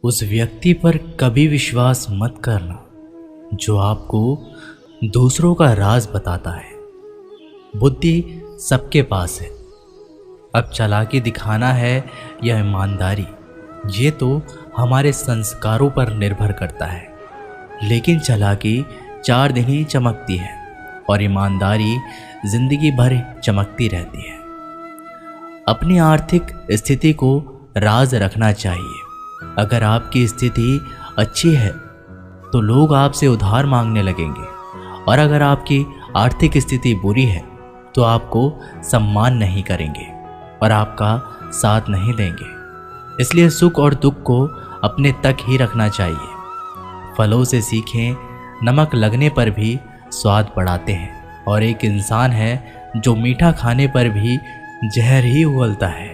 उस व्यक्ति पर कभी विश्वास मत करना जो आपको दूसरों का राज बताता है। बुद्धि सबके पास है, अब चालाकी दिखाना है या ईमानदारी, ये तो हमारे संस्कारों पर निर्भर करता है। लेकिन चालाकी 4 दिन ही चमकती है और ईमानदारी जिंदगी भर चमकती रहती है। अपनी आर्थिक स्थिति को राज रखना चाहिए। अगर आपकी स्थिति अच्छी है तो लोग आपसे उधार मांगने लगेंगे, और अगर आपकी आर्थिक स्थिति बुरी है तो आपको सम्मान नहीं करेंगे और आपका साथ नहीं देंगे। इसलिए सुख और दुख को अपने तक ही रखना चाहिए। फलों से सीखें, नमक लगने पर भी स्वाद बढ़ाते हैं, और एक इंसान है जो मीठा खाने पर भी जहर ही उगलता है।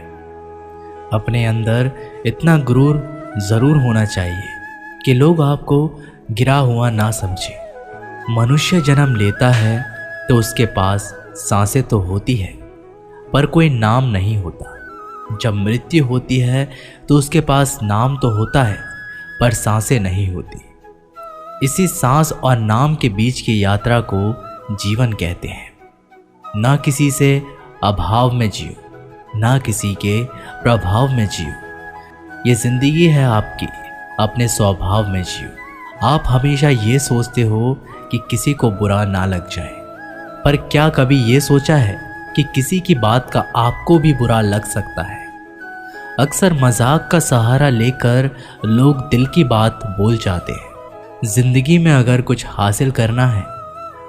अपने अंदर इतना गुरूर ज़रूर होना चाहिए कि लोग आपको गिरा हुआ ना समझें। मनुष्य जन्म लेता है तो उसके पास सांसें तो होती है पर कोई नाम नहीं होता। जब मृत्यु होती है तो उसके पास नाम तो होता है पर सांसें नहीं होती। इसी सांस और नाम के बीच की यात्रा को जीवन कहते हैं। ना किसी से अभाव में जियो, ना किसी के प्रभाव में जियो। ये जिंदगी है आपकी, अपने स्वभाव में जियो। आप हमेशा ये सोचते हो कि किसी को बुरा ना लग जाए, पर क्या कभी ये सोचा है कि किसी की बात का आपको भी बुरा लग सकता है? अक्सर मजाक का सहारा लेकर लोग दिल की बात बोल जाते हैं। जिंदगी में अगर कुछ हासिल करना है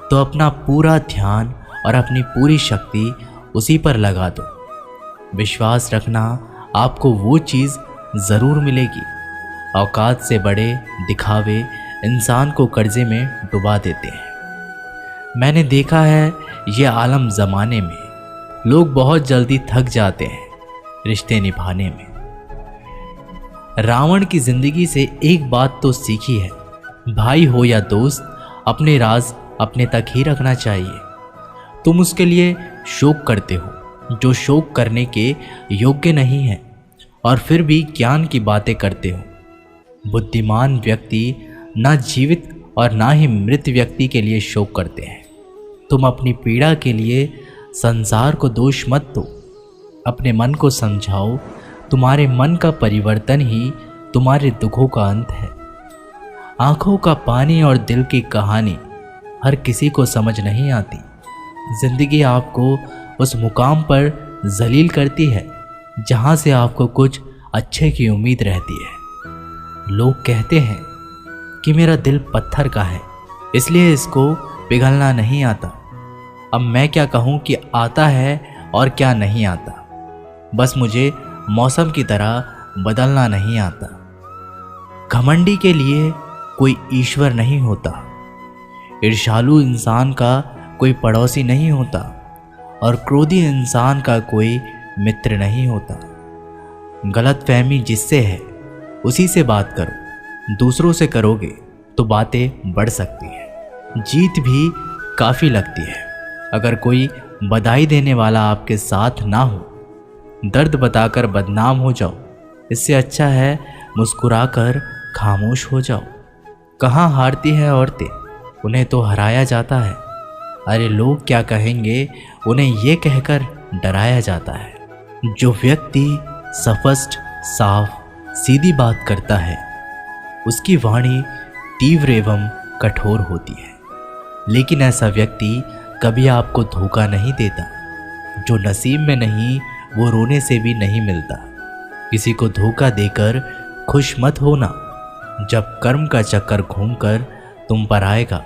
तो अपना पूरा ध्यान और अपनी पूरी शक्ति उसी पर लगा दो। विश्वास रखना, आपको वो चीज़ ज़रूर मिलेगी। औकात से बड़े दिखावे इंसान को कर्जे में डुबा देते हैं। मैंने देखा है ये आलम ज़माने में लोग बहुत जल्दी थक जाते हैं रिश्ते निभाने में। रावण की ज़िंदगी से एक बात तो सीखी है, भाई हो या दोस्त, अपने राज अपने तक ही रखना चाहिए। तुम उसके लिए शोक करते हो जो शोक करने के योग्य नहीं है, और फिर भी ज्ञान की बातें करते हो। बुद्धिमान व्यक्ति ना जीवित और ना ही मृत व्यक्ति के लिए शोक करते हैं। तुम अपनी पीड़ा के लिए संसार को दोष मत दो, अपने मन को समझाओ। तुम्हारे मन का परिवर्तन ही तुम्हारे दुखों का अंत है। आंखों का पानी और दिल की कहानी हर किसी को समझ नहीं आती। जिंदगी आपको उस मुकाम पर जलील करती है जहां से आपको कुछ अच्छे की उम्मीद रहती है। लोग कहते हैं कि मेरा दिल पत्थर का है, इसलिए इसको पिघलना नहीं आता। अब मैं क्या कहूँ कि आता है और क्या नहीं आता। बस मुझे मौसम की तरह बदलना नहीं आता। घमंडी के लिए कोई ईश्वर नहीं होता, ईर्ष्यालु इंसान का कोई पड़ोसी नहीं होता, और क्रोधी इंसान का कोई मित्र नहीं होता। गलतफहमी जिससे है उसी से बात करो। दूसरों से करोगे तो बातें बढ़ सकती हैं, जीत भी काफ़ी लगती है। अगर कोई बधाई देने वाला आपके साथ ना हो, दर्द बताकर बदनाम हो जाओ। इससे अच्छा है मुस्कुराकर खामोश हो जाओ। कहाँ हारती हैं औरतें, उन्हें तो हराया जाता है। अरे लोग क्या कहेंगे, उन्हें ये कहकर डराया जाता है। जो व्यक्ति स्पष्ट, साफ, सीधी बात करता है उसकी वाणी तीव्र एवं कठोर होती है। लेकिन ऐसा व्यक्ति कभी आपको धोखा नहीं देता। जो नसीब में नहीं वो रोने से भी नहीं मिलता। किसी को धोखा देकर खुश मत होना। जब कर्म का चक्कर घूमकर तुम पर आएगा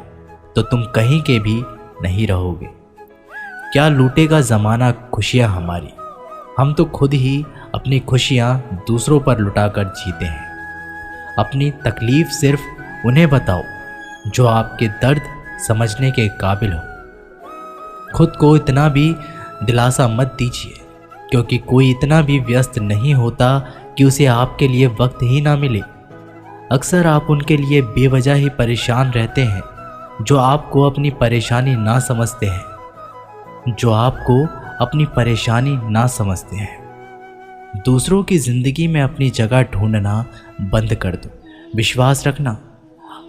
तो तुम कहीं के भी नहीं रहोगे। क्या लूटेगा ज़माना खुशियाँ हमारी, हम तो खुद ही अपनी खुशियाँ दूसरों पर लुटाकर जीते हैं। अपनी तकलीफ़ सिर्फ उन्हें बताओ जो आपके दर्द समझने के काबिल हो। खुद को इतना भी दिलासा मत दीजिए, क्योंकि कोई इतना भी व्यस्त नहीं होता कि उसे आपके लिए वक्त ही ना मिले। अक्सर आप उनके लिए बेवजह ही परेशान रहते हैं जो आपको अपनी परेशानी ना समझते हैं, जो आपको अपनी परेशानी ना समझते हैं। दूसरों की ज़िंदगी में अपनी जगह ढूंढना बंद कर दो। विश्वास रखना,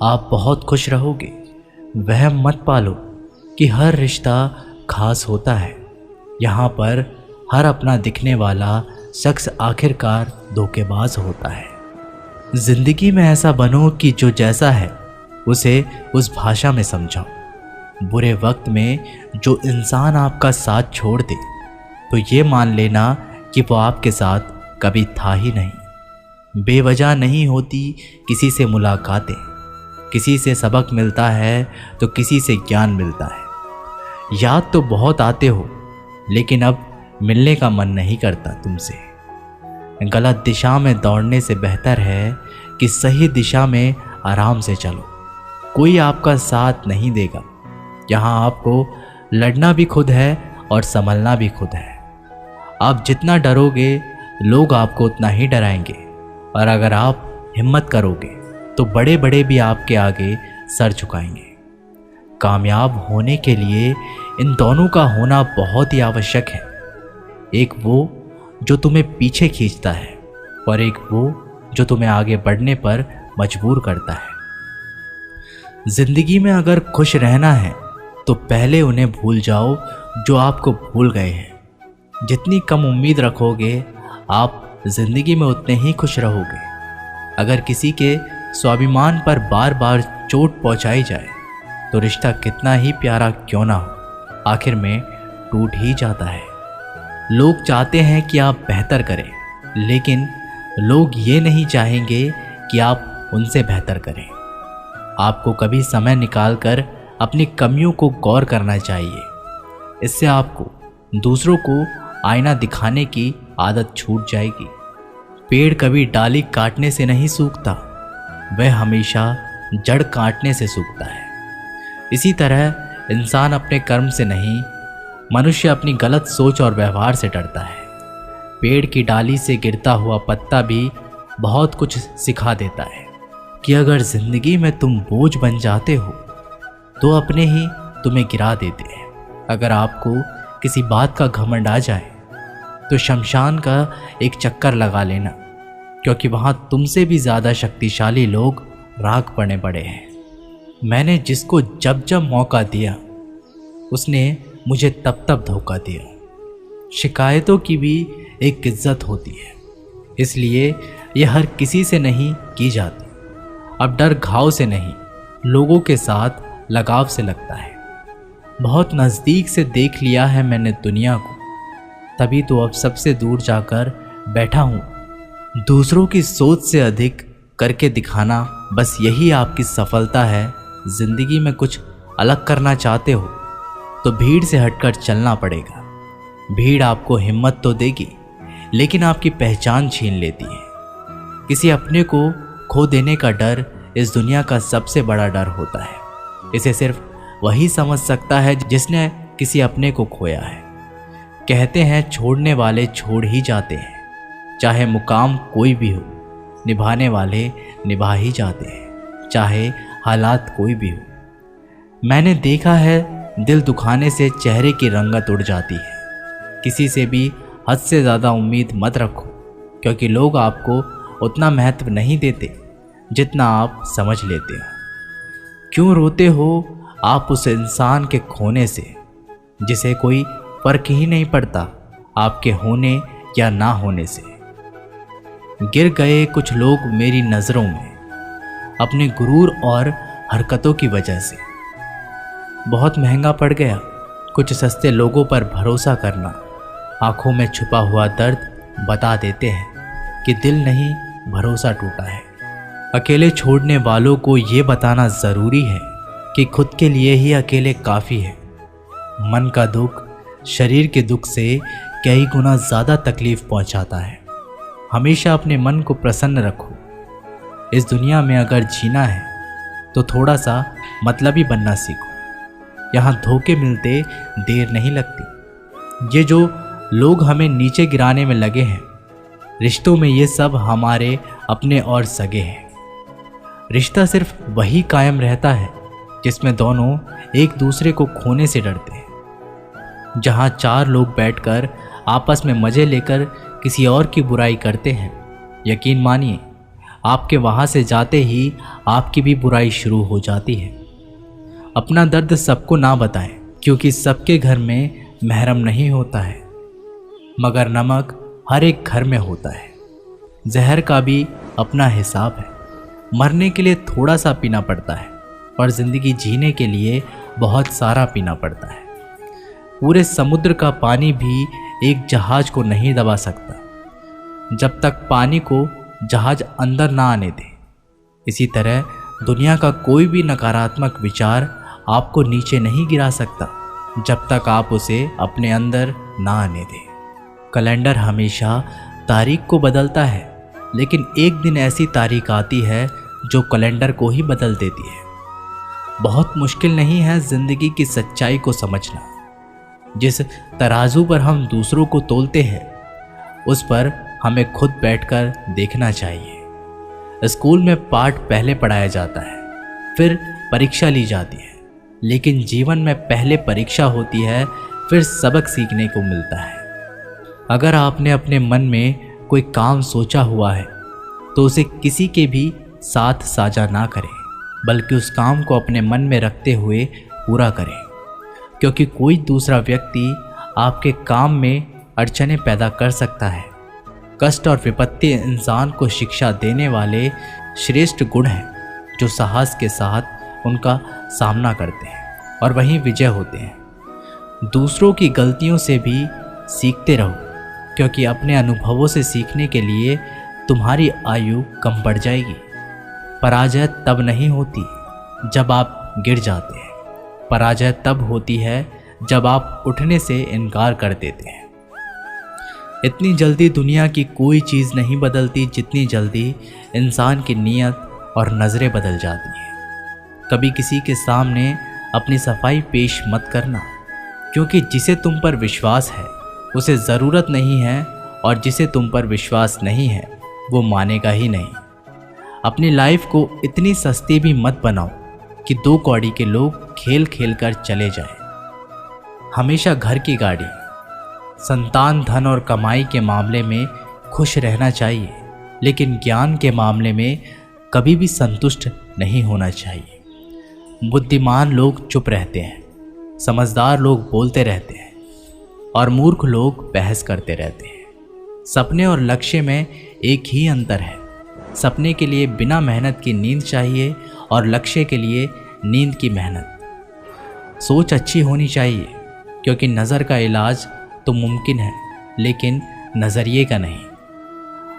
आप बहुत खुश रहोगे। वहम मत पालो कि हर रिश्ता खास होता है। यहाँ पर हर अपना दिखने वाला शख्स आखिरकार धोखेबाज होता है। जिंदगी में ऐसा बनो कि जो जैसा है उसे उस भाषा में समझाओ। बुरे वक्त में जो इंसान आपका साथ छोड़ दे तो ये मान लेना कि वो आपके साथ कभी था ही नहीं। बेवजह नहीं होती किसी से मुलाकातें, किसी से सबक मिलता है तो किसी से ज्ञान मिलता है। याद तो बहुत आते हो लेकिन अब मिलने का मन नहीं करता तुमसे। गलत दिशा में दौड़ने से बेहतर है कि सही दिशा में आराम से चलो। कोई आपका साथ नहीं देगा। यहाँ आपको लड़ना भी खुद है और संभलना भी खुद है। आप जितना डरोगे लोग आपको उतना ही डराएंगे, और अगर आप हिम्मत करोगे तो बड़े बड़े भी आपके आगे सर झुकाएंगे। कामयाब होने के लिए इन दोनों का होना बहुत ही आवश्यक है। एक वो जो तुम्हें पीछे खींचता है और एक वो जो तुम्हें आगे बढ़ने पर मजबूर करता है। जिंदगी में अगर खुश रहना है तो पहले उन्हें भूल जाओ जो आपको भूल गए हैं। जितनी कम उम्मीद रखोगे आप जिंदगी में उतने ही खुश रहोगे। अगर किसी के स्वाभिमान पर बार बार चोट पहुंचाई जाए तो रिश्ता कितना ही प्यारा क्यों ना हो, आखिर में टूट ही जाता है। लोग चाहते हैं कि आप बेहतर करें, लेकिन लोग ये नहीं चाहेंगे कि आप उनसे बेहतर करें। आपको कभी समय निकालकर अपनी कमियों को गौर करना चाहिए। इससे आपको दूसरों को आईना दिखाने की आदत छूट जाएगी। पेड़ कभी डाली काटने से नहीं सूखता, वह हमेशा जड़ काटने से सूखता है। इसी तरह इंसान अपने कर्म से नहीं, मनुष्य अपनी गलत सोच और व्यवहार से डरता है। पेड़ की डाली से गिरता हुआ पत्ता भी बहुत कुछ सिखा देता है कि अगर जिंदगी में तुम बोझ बन जाते हो तो अपने ही तुम्हें गिरा देते हैं। अगर आपको किसी बात का घमंड आ जाए तो शमशान का एक चक्कर लगा लेना, क्योंकि वहाँ तुमसे भी ज़्यादा शक्तिशाली लोग राख पड़े पड़े हैं। मैंने जिसको जब जब मौका दिया उसने मुझे तब तब धोखा दिया। शिकायतों की भी एक इज्जत होती है, इसलिए यह हर किसी से नहीं की जाती। अब डर घाव से नहीं, लोगों के साथ लगाव से लगता है। बहुत नज़दीक से देख लिया है मैंने दुनिया को, तभी तो अब सबसे दूर जाकर बैठा हूँ। दूसरों की सोच से अधिक करके दिखाना, बस यही आपकी सफलता है। जिंदगी में कुछ अलग करना चाहते हो तो भीड़ से हटकर चलना पड़ेगा। भीड़ आपको हिम्मत तो देगी, लेकिन आपकी पहचान छीन लेती है। किसी अपने को खो देने का डर इस दुनिया का सबसे बड़ा डर होता है। इसे सिर्फ वही समझ सकता है जिसने किसी अपने को खोया है। कहते हैं छोड़ने वाले छोड़ ही जाते हैं, चाहे मुकाम कोई भी हो। निभाने वाले निभा ही जाते हैं, चाहे हालात कोई भी हो। मैंने देखा है दिल दुखाने से चेहरे की रंगत उड़ जाती है। किसी से भी हद से ज़्यादा उम्मीद मत रखो, क्योंकि लोग आपको उतना महत्व नहीं देते जितना आप समझ लेते हो। क्यों रोते हो आप उस इंसान के खोने से जिसे कोई फर्क ही नहीं पड़ता आपके होने या ना होने से। गिर गए कुछ लोग मेरी नज़रों में अपने गुरूर और हरकतों की वजह से। बहुत महंगा पड़ गया कुछ सस्ते लोगों पर भरोसा करना। आंखों में छुपा हुआ दर्द बता देते हैं कि दिल नहीं, भरोसा टूटा है। अकेले छोड़ने वालों को ये बताना ज़रूरी है कि खुद के लिए ही अकेले काफ़ी है। मन का दुख शरीर के दुख से कई गुना ज़्यादा तकलीफ़ पहुंचाता है। हमेशा अपने मन को प्रसन्न रखो। इस दुनिया में अगर जीना है तो थोड़ा सा मतलबी बनना सीखो। यहाँ धोखे मिलते देर नहीं लगती। ये जो लोग हमें नीचे गिराने में लगे हैं, रिश्तों में ये सब हमारे अपने और सगे हैं। रिश्ता सिर्फ वही कायम रहता है जिसमें दोनों एक दूसरे को खोने से डरते हैं। जहाँ चार लोग बैठकर आपस में मज़े लेकर किसी और की बुराई करते हैं, यकीन मानिए आपके वहाँ से जाते ही आपकी भी बुराई शुरू हो जाती है। अपना दर्द सबको ना बताएं, क्योंकि सबके घर में महरम नहीं होता है, मगर नमक हर एक घर में होता है। जहर का भी अपना हिसाब है। मरने के लिए थोड़ा सा पीना पड़ता है और ज़िंदगी जीने के लिए बहुत सारा पीना पड़ता है। पूरे समुद्र का पानी भी एक जहाज को नहीं दबा सकता जब तक पानी को जहाज अंदर ना आने दे। इसी तरह दुनिया का कोई भी नकारात्मक विचार आपको नीचे नहीं गिरा सकता जब तक आप उसे अपने अंदर ना आने दें। कैलेंडर हमेशा तारीख को बदलता है, लेकिन एक दिन ऐसी तारीख आती है जो कैलेंडर को ही बदल देती है। बहुत मुश्किल नहीं है ज़िंदगी की सच्चाई को समझना। जिस तराजू पर हम दूसरों को तोलते हैं, उस पर हमें खुद बैठकर देखना चाहिए। स्कूल में पाठ पहले पढ़ाया जाता है, फिर परीक्षा ली जाती है, लेकिन जीवन में पहले परीक्षा होती है, फिर सबक सीखने को मिलता है। अगर आपने अपने मन में कोई काम सोचा हुआ है तो उसे किसी के भी साथ साझा ना करें, बल्कि उस काम को अपने मन में रखते हुए पूरा करें, क्योंकि कोई दूसरा व्यक्ति आपके काम में अड़चनें पैदा कर सकता है। कष्ट और विपत्ति इंसान को शिक्षा देने वाले श्रेष्ठ गुण हैं जो साहस के साथ उनका सामना करते हैं और वहीं विजय होते हैं। दूसरों की गलतियों से भी सीखते रहो, क्योंकि अपने अनुभवों से सीखने के लिए तुम्हारी आयु कम बढ़ जाएगी। पराजय तब नहीं होती जब आप गिर जाते हैं, पराजय तब होती है जब आप उठने से इनकार कर देते हैं। इतनी जल्दी दुनिया की कोई चीज़ नहीं बदलती जितनी जल्दी इंसान की नीयत और नज़रें बदल जाती हैं। कभी किसी के सामने अपनी सफाई पेश मत करना, क्योंकि जिसे तुम पर विश्वास है उसे ज़रूरत नहीं है, और जिसे तुम पर विश्वास नहीं है वो मानेगा ही नहीं। अपनी लाइफ को इतनी सस्ती भी मत बनाओ कि 2 कौड़ी के लोग खेल खेल कर चले जाएं। हमेशा घर की गाड़ी, संतान, धन और कमाई के मामले में खुश रहना चाहिए, लेकिन ज्ञान के मामले में कभी भी संतुष्ट नहीं होना चाहिए। बुद्धिमान लोग चुप रहते हैं, समझदार लोग बोलते रहते हैं और मूर्ख लोग बहस करते रहते हैं। सपने और लक्ष्य में एक ही अंतर है। सपने के लिए बिना मेहनत की नींद चाहिए और लक्ष्य के लिए नींद की मेहनत। सोच अच्छी होनी चाहिए, क्योंकि नज़र का इलाज तो मुमकिन है, लेकिन नज़रिए का नहीं।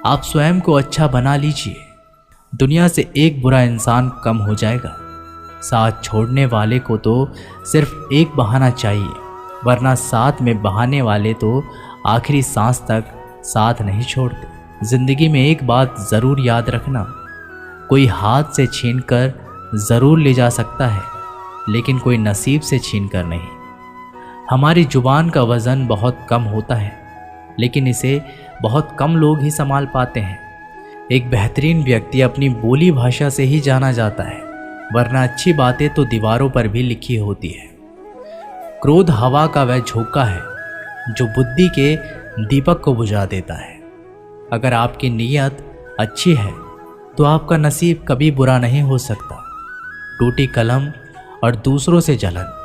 आप स्वयं को अच्छा बना लीजिए, दुनिया से एक बुरा इंसान कम हो जाएगा। साथ छोड़ने वाले को तो सिर्फ एक बहाना चाहिए, वरना साथ में बहाने वाले तो आखिरी सांस तक साथ नहीं छोड़ते। ज़िंदगी में एक बात ज़रूर याद रखना, कोई हाथ से छीनकर ज़रूर ले जा सकता है, लेकिन कोई नसीब से छीनकर नहीं। हमारी ज़ुबान का वज़न बहुत कम होता है, लेकिन इसे बहुत कम लोग ही संभाल पाते हैं। एक बेहतरीन व्यक्ति अपनी बोली भाषा से ही जाना जाता है, वरना अच्छी बातें तो दीवारों पर भी लिखी होती है। क्रोध हवा का वह झोंका है जो बुद्धि के दीपक को बुझा देता है। अगर आपकी नीयत अच्छी है तो आपका नसीब कभी बुरा नहीं हो सकता। टूटी कलम और दूसरों से जलन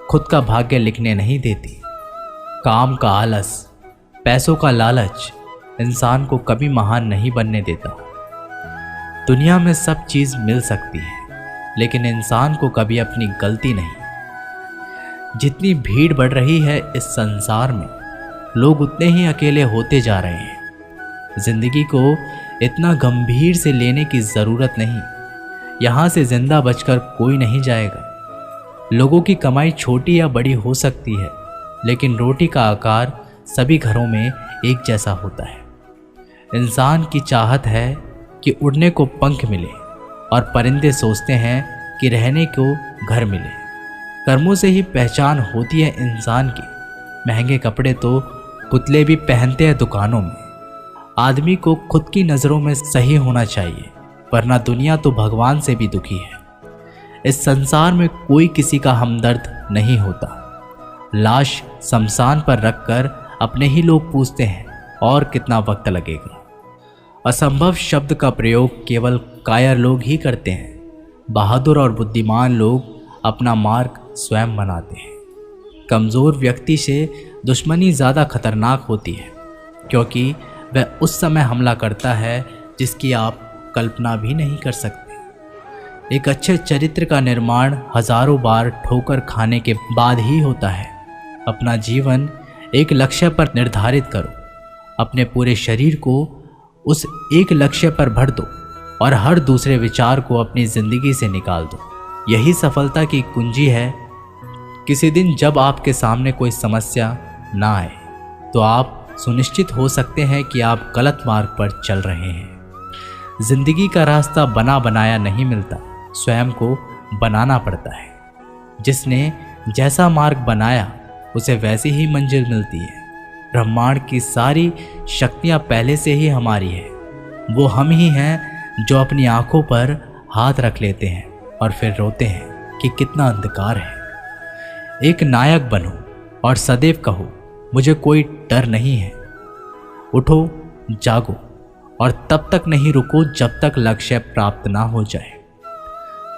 खुद का भाग्य लिखने नहीं देती। काम का आलस, पैसों का लालच इंसान को कभी महान नहीं बनने देता। दुनिया में सब चीज़ मिल सकती है, लेकिन इंसान को कभी अपनी गलती नहीं। जितनी भीड़ बढ़ रही है इस संसार में, लोग उतने ही अकेले होते जा रहे हैं। जिंदगी को इतना गंभीर से लेने की ज़रूरत नहीं। यहाँ से जिंदा बचकर कोई नहीं जाएगा। लोगों की कमाई छोटी या बड़ी हो सकती है, लेकिन रोटी का आकार सभी घरों में एक जैसा होता है। इंसान की चाहत है कि उड़ने को पंख मिले, और परिंदे सोचते हैं कि रहने को घर मिले। कर्मों से ही पहचान होती है इंसान की। महंगे कपड़े तो पुतले भी पहनते हैं दुकानों में। आदमी को खुद की नज़रों में सही होना चाहिए, वरना दुनिया तो भगवान से भी दुखी है। इस संसार में कोई किसी का हमदर्द नहीं होता। लाश शमशान पर रखकर अपने ही लोग पूछते हैं और कितना वक्त लगेगा। असंभव शब्द का प्रयोग केवल कायर लोग ही करते हैं। बहादुर और बुद्धिमान लोग अपना मार्ग स्वयं बनाते हैं। कमज़ोर व्यक्ति से दुश्मनी ज़्यादा खतरनाक होती है, क्योंकि वह उस समय हमला करता है जिसकी आप कल्पना भी नहीं कर सकते। एक अच्छे चरित्र का निर्माण हजारों बार ठोकर खाने के बाद ही होता है। अपना जीवन एक लक्ष्य पर निर्धारित करो, अपने पूरे शरीर को उस एक लक्ष्य पर भर दो और हर दूसरे विचार को अपनी ज़िंदगी से निकाल दो। यही सफलता की कुंजी है। किसी दिन जब आपके सामने कोई समस्या ना आए तो आप सुनिश्चित हो सकते हैं कि आप गलत मार्ग पर चल रहे हैं। जिंदगी का रास्ता बना बनाया नहीं मिलता, स्वयं को बनाना पड़ता है। जिसने जैसा मार्ग बनाया उसे वैसी ही मंजिल मिलती है। ब्रह्मांड की सारी शक्तियाँ पहले से ही हमारी है। वो हम ही हैं जो अपनी आंखों पर हाथ रख लेते हैं और फिर रोते हैं कि कितना अंधकार है। एक नायक बनो और सदैव कहो, मुझे कोई डर नहीं है। उठो, जागो और तब तक नहीं रुको जब तक लक्ष्य प्राप्त ना हो जाए।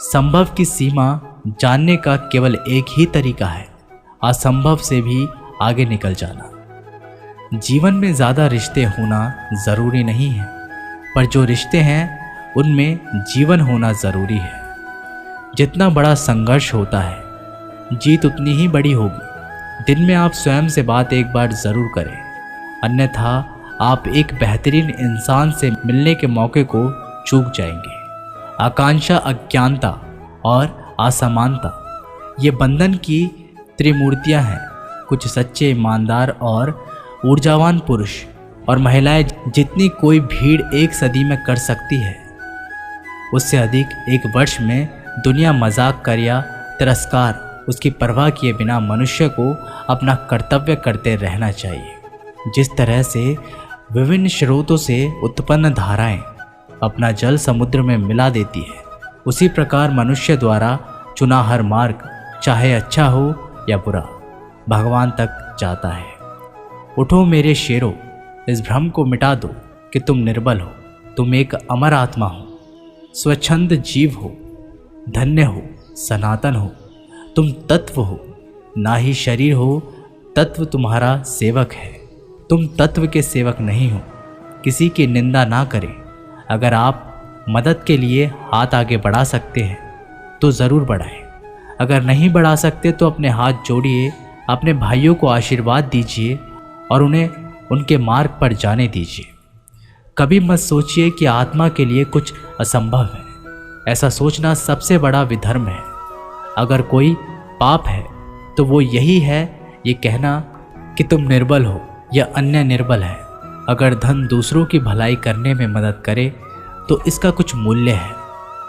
संभव की सीमा जानने का केवल एक ही तरीका है, असंभव से भी आगे निकल जाना। जीवन में ज़्यादा रिश्ते होना ज़रूरी नहीं है, पर जो रिश्ते हैं उनमें जीवन होना ज़रूरी है। जितना बड़ा संघर्ष होता है, जीत उतनी ही बड़ी होगी। दिन में आप स्वयं से बात एक बार ज़रूर करें, अन्यथा आप एक बेहतरीन इंसान से मिलने के मौके को चूक जाएंगे। आकांक्षा, अज्ञानता और असमानता ये बंधन की त्रिमूर्तियां हैं। कुछ सच्चे, ईमानदार और ऊर्जावान पुरुष और महिलाएं जितनी कोई भीड़ एक सदी में कर सकती है, उससे अधिक एक वर्ष में दुनिया मजाक कर या तिरस्कार उसकी परवाह किए बिना मनुष्य को अपना कर्तव्य करते रहना चाहिए। जिस तरह से विभिन्न स्रोतों से उत्पन्न धाराएं अपना जल समुद्र में मिला देती है, उसी प्रकार मनुष्य द्वारा चुना हर मार्ग, चाहे अच्छा हो या बुरा, भगवान तक जाता है। उठो मेरे शेरों, इस भ्रम को मिटा दो कि तुम निर्बल हो। तुम एक अमर आत्मा हो, स्वच्छंद जीव हो, धन्य हो, सनातन हो। तुम तत्व हो, ना ही शरीर हो। तत्व तुम्हारा सेवक है, तुम तत्व के सेवक नहीं हो। किसी की निंदा ना करें। अगर आप मदद के लिए हाथ आगे बढ़ा सकते हैं तो ज़रूर बढ़ाएं। अगर नहीं बढ़ा सकते तो अपने हाथ जोड़िए, अपने भाइयों को आशीर्वाद दीजिए और उन्हें उनके मार्ग पर जाने दीजिए। कभी मत सोचिए कि आत्मा के लिए कुछ असंभव है। ऐसा सोचना सबसे बड़ा विधर्म है। अगर कोई पाप है तो वो यही है ये कहना कि तुम निर्बल हो या अन्य निर्बल है। अगर धन दूसरों की भलाई करने में मदद करे तो इसका कुछ मूल्य है,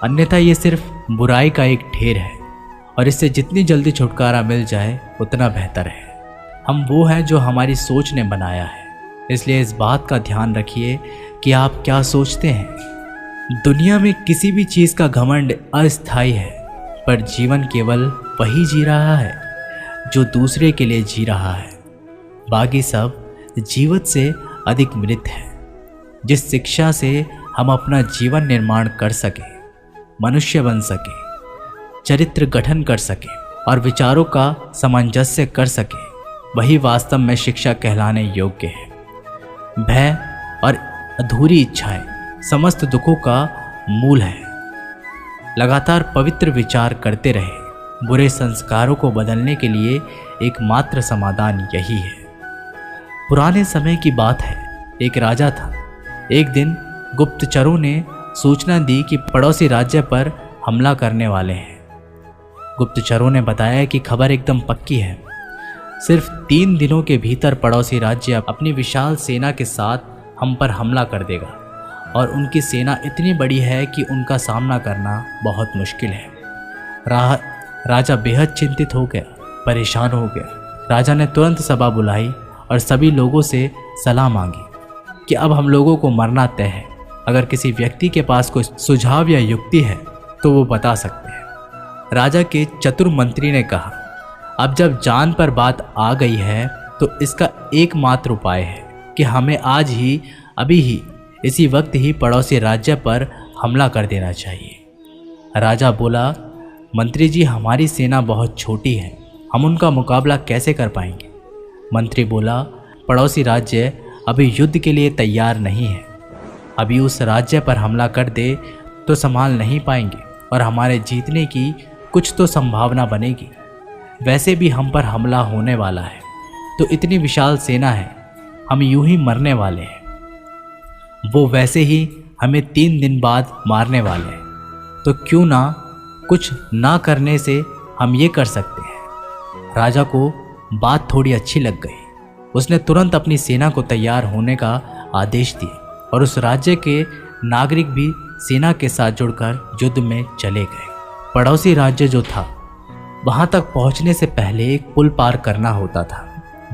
अन्यथा ये सिर्फ बुराई का एक ढेर है और इससे जितनी जल्दी छुटकारा मिल जाए उतना बेहतर है। हम वो हैं जो हमारी सोच ने बनाया है, इसलिए इस बात का ध्यान रखिए कि आप क्या सोचते हैं। दुनिया में किसी भी चीज़ का घमंड अस्थायी है, पर जीवन केवल वही जी रहा है जो दूसरे के लिए जी रहा है। बाकी सब जीवित से अधिक मृत है। जिस शिक्षा से हम अपना जीवन निर्माण कर सके, मनुष्य बन सके, चरित्र गठन कर सके और विचारों का सामंजस्य कर सके, वही वास्तव में शिक्षा कहलाने योग्य है। भय और अधूरी इच्छाएं समस्त दुखों का मूल है। लगातार पवित्र विचार करते रहे। बुरे संस्कारों को बदलने के लिए एकमात्र समाधान यही है। पुराने समय की बात है, एक राजा था। एक दिन गुप्तचरों ने सूचना दी कि पड़ोसी राज्य पर हमला करने वाले हैं। गुप्तचरों ने बताया कि खबर एकदम पक्की है। सिर्फ 3 दिनों के भीतर पड़ोसी राज्य अपनी विशाल सेना के साथ हम पर हमला कर देगा और उनकी सेना इतनी बड़ी है कि उनका सामना करना बहुत मुश्किल है। राजा बेहद चिंतित हो गया, परेशान हो गया। राजा ने तुरंत सभा बुलाई और सभी लोगों से सलाह मांगी कि अब हम लोगों को मरना तय है। अगर किसी व्यक्ति के पास कोई सुझाव या युक्ति है तो वो बता सकते हैं। राजा के चतुर मंत्री ने कहा, अब जब जान पर बात आ गई है तो इसका एकमात्र उपाय है कि हमें आज ही, अभी ही इसी वक्त ही पड़ोसी राज्य पर हमला कर देना चाहिए। राजा बोला, मंत्री जी हमारी सेना बहुत छोटी है, हम उनका मुकाबला कैसे कर पाएंगे। मंत्री बोला, पड़ोसी राज्य अभी युद्ध के लिए तैयार नहीं है, अभी उस राज्य पर हमला कर दे तो संभाल नहीं पाएंगे और हमारे जीतने की कुछ तो संभावना बनेगी। वैसे भी हम पर हमला होने वाला है, तो इतनी विशाल सेना है, हम यूं ही मरने वाले हैं। वो वैसे ही हमें 3 दिन बाद मारने वाले हैं, तो क्यों ना कुछ ना करने से हम ये कर सकते हैं। राजा को बात थोड़ी अच्छी लग गई। उसने तुरंत अपनी सेना को तैयार होने का आदेश दिया और उस राज्य के नागरिक भी सेना के साथ जुड़कर युद्ध में चले गए। पड़ोसी राज्य जो था वहां तक पहुंचने से पहले एक पुल पार करना होता था।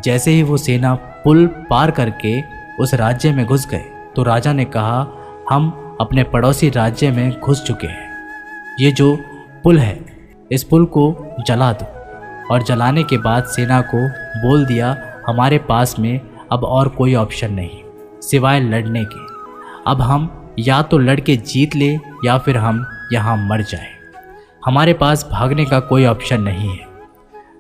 जैसे ही वो सेना पुल पार करके उस राज्य में घुस गए तो राजा ने कहा, हम अपने पड़ोसी राज्य में घुस चुके हैं, ये जो पुल है इस पुल को जला दो। और जलाने के बाद सेना को बोल दिया, हमारे पास में अब और कोई ऑप्शन नहीं सिवाय लड़ने के। अब हम या तो लड़ के जीत ले या फिर हम यहाँ मर जाएं। हमारे पास भागने का कोई ऑप्शन नहीं है।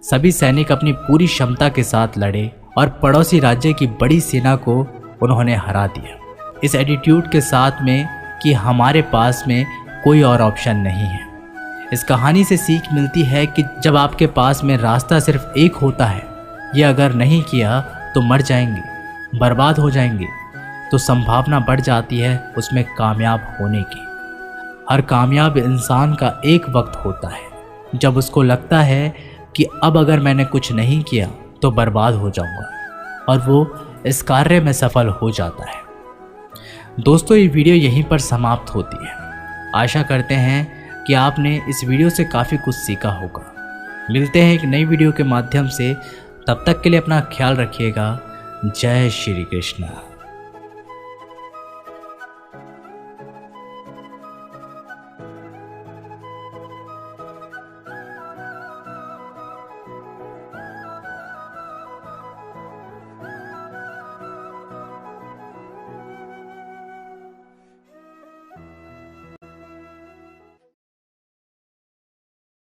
सभी सैनिक अपनी पूरी क्षमता के साथ लड़े और पड़ोसी राज्य की बड़ी सेना को उन्होंने हरा दिया, इस एटीट्यूड के साथ में कि हमारे पास में कोई और ऑप्शन नहीं है। इस कहानी से सीख मिलती है कि जब आपके पास में रास्ता सिर्फ एक होता है, ये अगर नहीं किया तो मर जाएंगे, बर्बाद हो जाएंगे, तो संभावना बढ़ जाती है उसमें कामयाब होने की। हर कामयाब इंसान का एक वक्त होता है जब उसको लगता है कि अब अगर मैंने कुछ नहीं किया तो बर्बाद हो जाऊंगा, और वो इस कार्य में सफल हो जाता है। दोस्तों, ये वीडियो यहीं पर समाप्त होती है। आशा करते हैं कि आपने इस वीडियो से काफ़ी कुछ सीखा होगा। मिलते हैं एक नई वीडियो के माध्यम से, तब तक के लिए अपना ख्याल रखिएगा। जय श्री कृष्ण।